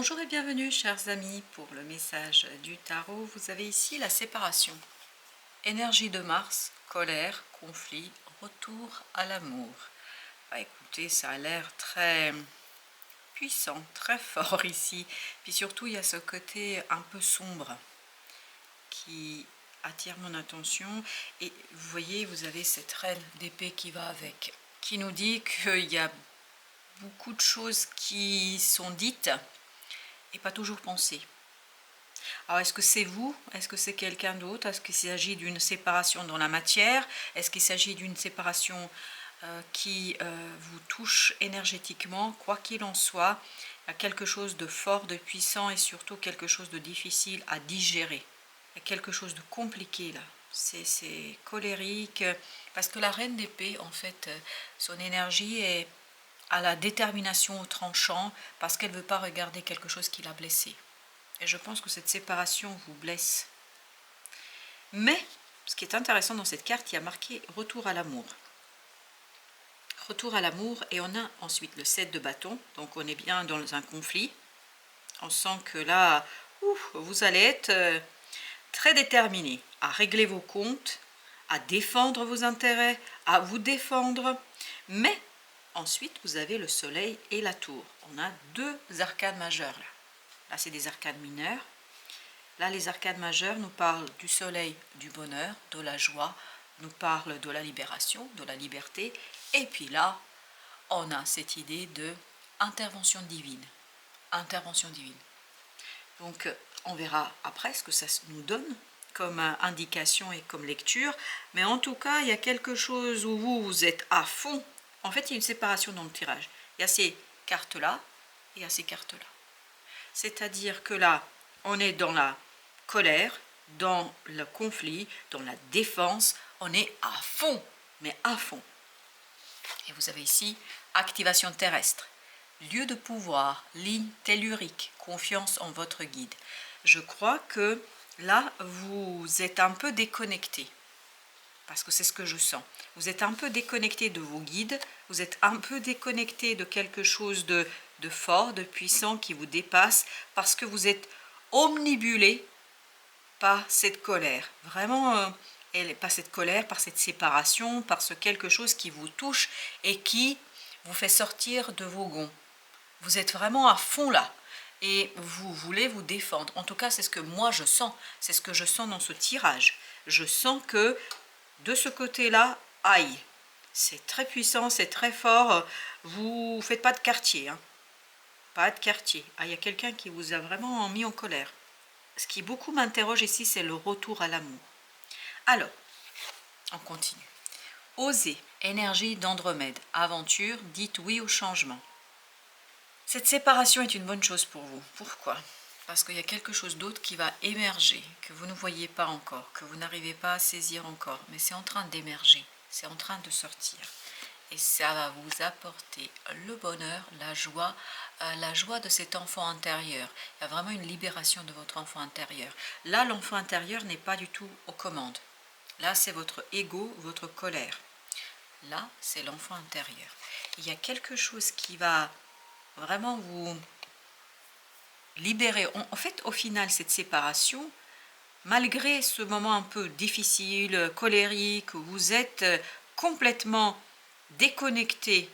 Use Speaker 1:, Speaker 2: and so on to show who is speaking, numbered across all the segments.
Speaker 1: Bonjour et bienvenue chers amis pour le message du tarot. Vous avez ici la séparation. Énergie de Mars, colère, conflit, retour à l'amour. Écoutez, ça a l'air très puissant, très fort ici. Puis surtout, il y a ce côté un peu sombre qui attire mon attention. Et vous voyez, vous avez cette reine d'épée qui va avec, qui nous dit qu'il y a beaucoup de choses qui sont dites et pas toujours pensées. Alors, est-ce que c'est vous? Est-ce que c'est quelqu'un d'autre? Est-ce qu'il s'agit d'une séparation dans la matière? Est-ce qu'il s'agit d'une séparation qui vous touche énergétiquement? Quoi qu'il en soit, il y a quelque chose de fort, de puissant et surtout quelque chose de difficile à digérer. Il y a quelque chose de compliqué là. C'est colérique parce que la reine d'épée, en fait, son énergie est à la détermination au tranchant parce qu'elle ne veut pas regarder quelque chose qui l'a blessée. Et je pense que cette séparation vous blesse. Mais, ce qui est intéressant dans cette carte, il y a marqué « Retour à l'amour ». Retour à l'amour, et on a ensuite le 7 de bâton. Donc on est bien dans un conflit. On sent que là, vous allez être très déterminé à régler vos comptes, à défendre vos intérêts, à vous défendre. Mais, ensuite, vous avez le soleil et la tour. On a deux arcanes majeures là. Là, c'est des arcanes mineures. Là, les arcanes majeures nous parlent du soleil, du bonheur, de la joie, nous parlent de la libération, de la liberté. Et puis là, on a cette idée de intervention divine. Intervention divine. Donc, on verra après ce que ça nous donne comme indication et comme lecture. Mais en tout cas, il y a quelque chose où vous êtes à fond. En fait, il y a une séparation dans le tirage. Il y a ces cartes-là et il y a ces cartes-là. C'est-à-dire que là, on est dans la colère, dans le conflit, dans la défense. On est à fond, mais à fond. Et vous avez ici activation terrestre, lieu de pouvoir, ligne tellurique, confiance en votre guide. Je crois que là, vous êtes un peu déconnecté. Parce que c'est ce que je sens. Vous êtes un peu déconnecté de vos guides, vous êtes un peu déconnecté de quelque chose de fort, de puissant qui vous dépasse, parce que vous êtes omnibulé par cette colère. Vraiment, pas cette colère, par cette séparation, par ce quelque chose qui vous touche et qui vous fait sortir de vos gonds. Vous êtes vraiment à fond là. Et vous voulez vous défendre. En tout cas, c'est ce que moi je sens. C'est ce que je sens dans ce tirage. Je sens que de ce côté-là, aïe, c'est très puissant, c'est très fort. Vous ne faites pas de quartier, hein. Pas de quartier. Ah, il y a quelqu'un qui vous a vraiment mis en colère. Ce qui beaucoup m'interroge ici, c'est le retour à l'amour. Alors, on continue. Osez, énergie d'Andromède, aventure, dites oui au changement. Cette séparation est une bonne chose pour vous. Pourquoi? Parce qu'il y a quelque chose d'autre qui va émerger, que vous ne voyez pas encore, que vous n'arrivez pas à saisir encore, mais c'est en train d'émerger, c'est en train de sortir. Et ça va vous apporter le bonheur, la joie de cet enfant intérieur. Il y a vraiment une libération de votre enfant intérieur. Là, l'enfant intérieur n'est pas du tout aux commandes. Là, c'est votre ego, votre colère. Là, c'est l'enfant intérieur. Il y a quelque chose qui va vraiment vous libérer. En fait, au final, cette séparation, malgré ce moment un peu difficile, colérique, où vous êtes complètement déconnecté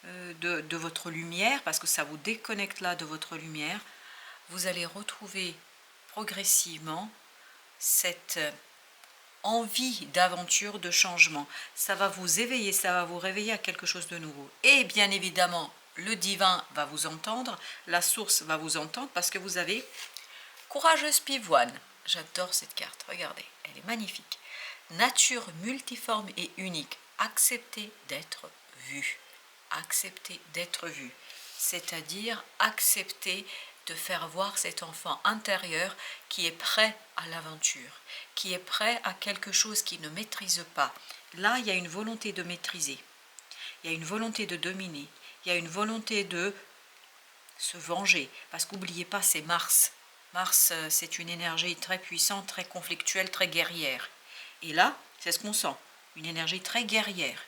Speaker 1: de votre lumière, parce que ça vous déconnecte là de votre lumière, vous allez retrouver progressivement cette envie d'aventure, de changement. Ça va vous éveiller, ça va vous réveiller à quelque chose de nouveau. Et bien évidemment, le divin va vous entendre, la source va vous entendre, parce que vous avez courageuse pivoine. J'adore cette carte, regardez, elle est magnifique. Nature multiforme et unique, acceptez d'être vu. Accepter d'être vu, c'est-à-dire accepter de faire voir cet enfant intérieur qui est prêt à l'aventure, qui est prêt à quelque chose qu'il ne maîtrise pas. Là, il y a une volonté de maîtriser, il y a une volonté de dominer, il y a une volonté de se venger, parce qu'oubliez pas, c'est Mars. Mars, c'est une énergie très puissante, très conflictuelle, très guerrière. Et là, c'est ce qu'on sent, une énergie très guerrière,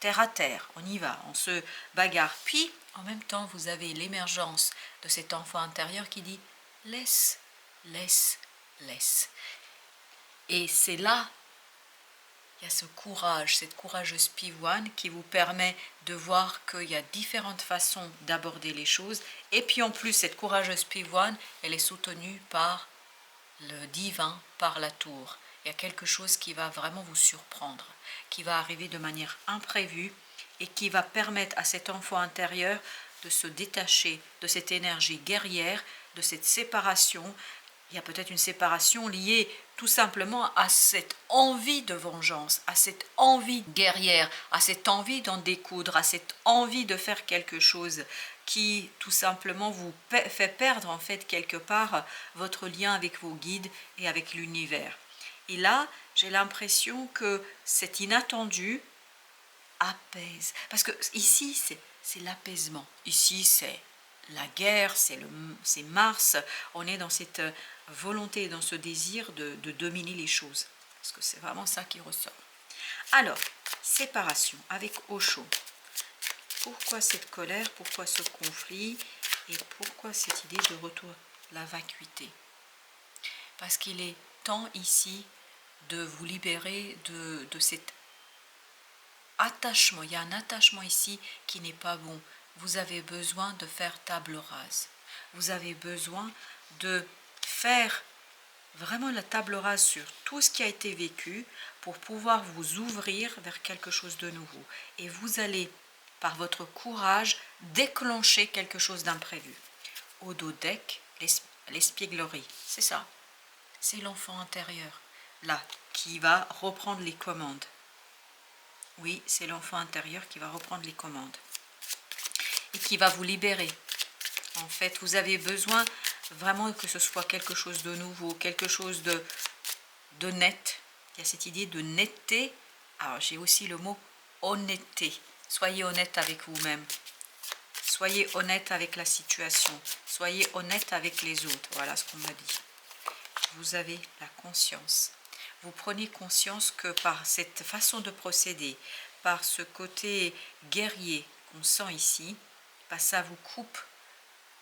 Speaker 1: terre à terre, on y va, on se bagarre. Puis, en même temps, vous avez l'émergence de cet enfant intérieur qui dit « laisse, laisse, laisse ». Et c'est là, il y a ce courage, cette courageuse pivoine qui vous permet de voir qu'il y a différentes façons d'aborder les choses. Et puis en plus, cette courageuse pivoine, elle est soutenue par le divin, par la tour. Il y a quelque chose qui va vraiment vous surprendre, qui va arriver de manière imprévue et qui va permettre à cet enfant intérieur de se détacher de cette énergie guerrière, de cette séparation. Il y a peut-être une séparation liée tout simplement à cette envie de vengeance, à cette envie guerrière, à cette envie d'en découdre, à cette envie de faire quelque chose qui tout simplement vous fait perdre en fait quelque part votre lien avec vos guides et avec l'univers. Et là, j'ai l'impression que cet inattendu apaise. Parce que ici, c'est l'apaisement. Ici, c'est la guerre, c'est Mars. On est dans cette volonté, dans ce désir de dominer les choses. Parce que c'est vraiment ça qui ressort. Alors, séparation avec Osho. Pourquoi cette colère? Pourquoi ce conflit? Et pourquoi cette idée de retour? La vacuité. Parce qu'il est temps ici de vous libérer de cet attachement. Il y a un attachement ici qui n'est pas bon. Vous avez besoin de faire table rase. Vous avez besoin de faire vraiment la table rase sur tout ce qui a été vécu pour pouvoir vous ouvrir vers quelque chose de nouveau. Et vous allez, par votre courage, déclencher quelque chose d'imprévu. Ododek, l'espièglerie, c'est ça. C'est l'enfant intérieur, là, qui va reprendre les commandes. Oui, c'est l'enfant intérieur qui va reprendre les commandes et qui va vous libérer. En fait, vous avez besoin vraiment que ce soit quelque chose de nouveau, quelque chose de net. Il y a cette idée de netteté. Alors, j'ai aussi le mot honnêteté. Soyez honnête avec vous-même. Soyez honnête avec la situation. Soyez honnête avec les autres. Voilà ce qu'on m'a dit. Vous avez la conscience. Vous prenez conscience que par cette façon de procéder, par ce côté guerrier qu'on sent ici, ça vous coupe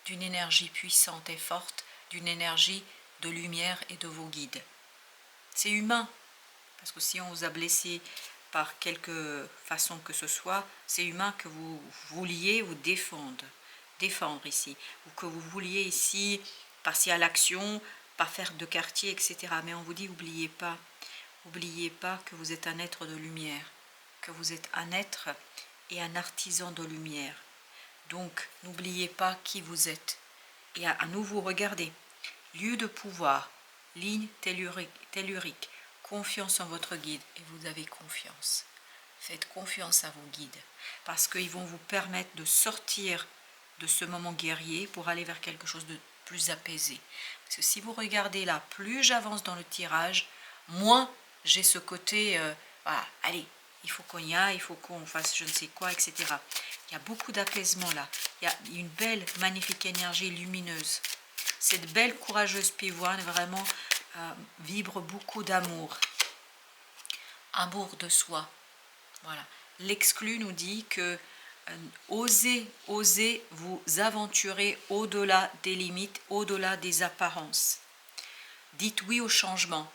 Speaker 1: d'une énergie puissante et forte, d'une énergie de lumière et de vos guides. C'est humain, parce que si on vous a blessé par quelque façon que ce soit, c'est humain que vous vouliez vous défendre ici, ou que vous vouliez ici passer à l'action, pas faire de quartier, etc. Mais on vous dit, n'oubliez pas que vous êtes un être de lumière, que vous êtes un être et un artisan de lumière. Donc, n'oubliez pas qui vous êtes. Et à nouveau, regardez, lieu de pouvoir, ligne tellurique, confiance en votre guide. Et vous avez confiance. Faites confiance à vos guides, parce qu'ils vont vous permettre de sortir de ce moment guerrier pour aller vers quelque chose de plus apaisé. Parce que si vous regardez là, plus j'avance dans le tirage, moins j'ai ce côté, voilà, allez, il faut qu'on y aille, il faut qu'on fasse je ne sais quoi, etc. Il y a beaucoup d'apaisement là. Il y a une belle, magnifique énergie lumineuse. Cette belle, courageuse pivoine vraiment vibre beaucoup d'amour. Amour de soi. Voilà. L'exclu nous dit que osez vous aventurer au-delà des limites, au-delà des apparences. Dites oui au changement.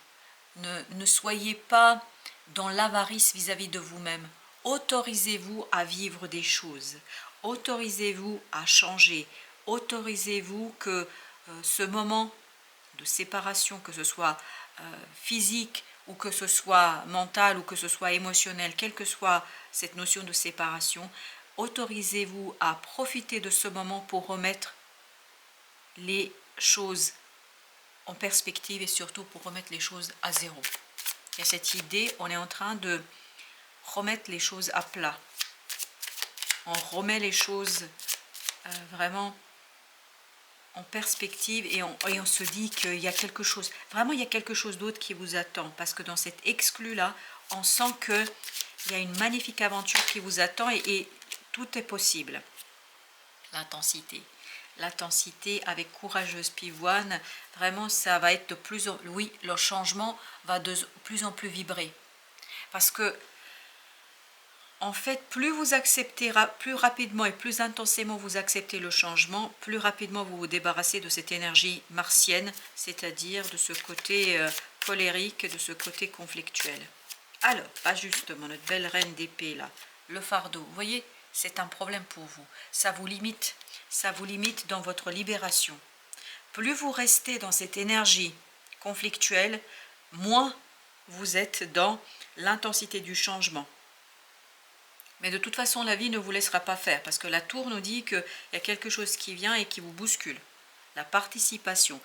Speaker 1: Ne soyez pas dans l'avarice vis-à-vis de vous-même. Autorisez-vous à vivre des choses. Autorisez-vous à changer. Autorisez-vous que ce moment de séparation, que ce soit physique ou que ce soit mental ou que ce soit émotionnel, quelle que soit cette notion de séparation, autorisez-vous à profiter de ce moment pour remettre les choses en perspective et surtout pour remettre les choses à zéro. Il y a cette idée, on est en train de remettre les choses à plat. On remet les choses vraiment en perspective et on se dit qu'il y a quelque chose, vraiment il y a quelque chose d'autre qui vous attend, parce que dans cet exclu-là, on sent qu'il y a une magnifique aventure qui vous attend et tout est possible. L'intensité avec courageuse pivoine, vraiment ça va être de plus en plus, oui, le changement va de plus en plus vibrer. Parce que En fait, plus vous acceptez, plus rapidement et plus intensément vous acceptez le changement, plus rapidement vous vous débarrassez de cette énergie martienne, c'est-à-dire de ce côté colérique, de ce côté conflictuel. Alors, pas justement, notre belle reine d'épée là, le fardeau, vous voyez, c'est un problème pour vous. Ça vous limite dans votre libération. Plus vous restez dans cette énergie conflictuelle, moins vous êtes dans l'intensité du changement. Mais de toute façon, la vie ne vous laissera pas faire, parce que la tour nous dit qu'il y a quelque chose qui vient et qui vous bouscule. La participation.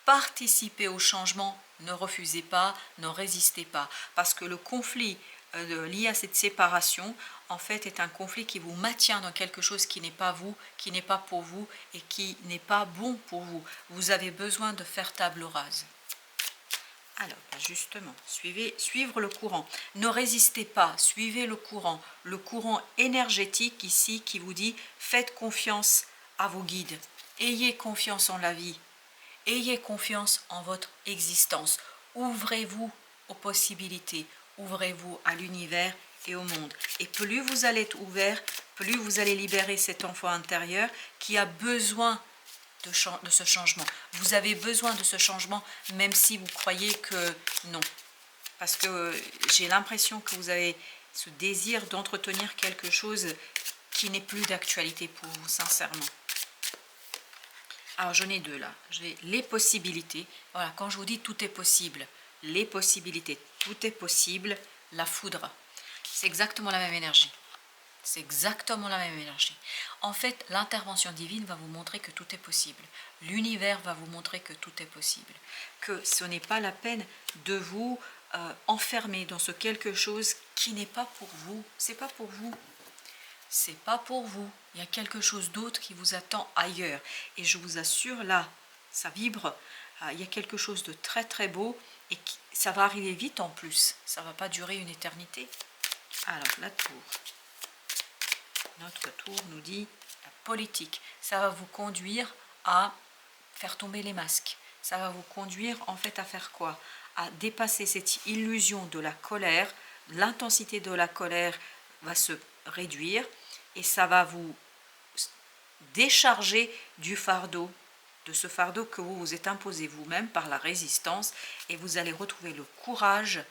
Speaker 1: Participez au changement, ne refusez pas, ne résistez pas, parce que le conflit lié à cette séparation, en fait, est un conflit qui vous maintient dans quelque chose qui n'est pas vous, qui n'est pas pour vous et qui n'est pas bon pour vous. Vous avez besoin de faire table rase. Alors, justement, suivre le courant. Ne résistez pas, suivez le courant énergétique ici qui vous dit faites confiance à vos guides. Ayez confiance en la vie. Ayez confiance en votre existence. Ouvrez-vous aux possibilités. Ouvrez-vous à l'univers et au monde. Et plus vous allez être ouvert, plus vous allez libérer cet enfant intérieur qui a besoin de ce changement. Vous avez besoin de ce changement, même si vous croyez que non. Parce que j'ai l'impression que vous avez ce désir d'entretenir quelque chose qui n'est plus d'actualité pour vous, sincèrement. Alors, j'en ai deux là. J'ai les possibilités. Voilà, quand je vous dis tout est possible, les possibilités, tout est possible, la foudre. C'est exactement la même énergie. C'est exactement la même énergie. En fait, l'intervention divine va vous montrer que tout est possible. L'univers va vous montrer que tout est possible. Que ce n'est pas la peine de vous enfermer dans ce quelque chose qui n'est pas pour vous. C'est pas pour vous. C'est pas pour vous. Il y a quelque chose d'autre qui vous attend ailleurs. Et je vous assure, là, ça vibre. Il y a quelque chose de très très beau et ça va arriver vite en plus. Ça ne va pas durer une éternité. Alors, la tour. Notre tour nous dit la politique. Ça va vous conduire à faire tomber les masques. Ça va vous conduire en fait à faire quoi? À dépasser cette illusion de la colère. L'intensité de la colère va se réduire et ça va vous décharger du fardeau, de ce fardeau que vous vous êtes imposé vous-même par la résistance, et vous allez retrouver le courage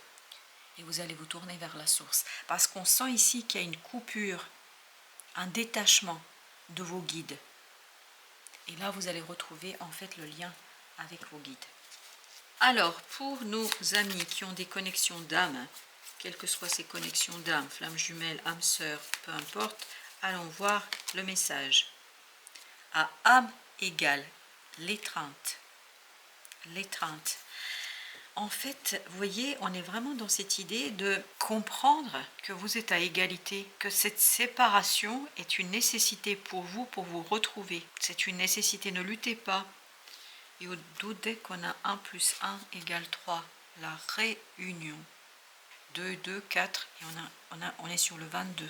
Speaker 1: et vous allez vous tourner vers la source. Parce qu'on sent ici qu'il y a une coupure, un détachement de vos guides. Et là, vous allez retrouver en fait le lien avec vos guides. Alors, pour nos amis qui ont des connexions d'âme, quelles que soient ces connexions d'âme, flamme jumelle, âme sœur, peu importe, allons voir le message. À âme égale, l'étreinte. L'étreinte. En fait, vous voyez, on est vraiment dans cette idée de comprendre que vous êtes à égalité, que cette séparation est une nécessité pour vous retrouver. C'est une nécessité, ne luttez pas. Et au dès qu'on a 1 plus 1 égale 3, la réunion. 2, 2, 4, et on est sur le 22.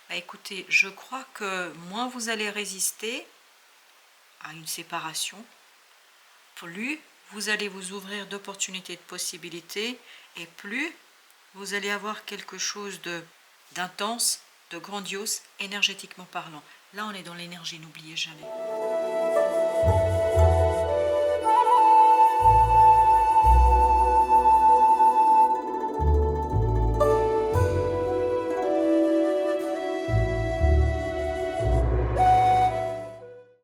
Speaker 1: Bah, écoutez, je crois que moins vous allez résister à une séparation, plus vous allez vous ouvrir d'opportunités, de possibilités, et plus vous allez avoir quelque chose d'intense, de grandiose, énergétiquement parlant. Là, on est dans l'énergie, n'oubliez jamais.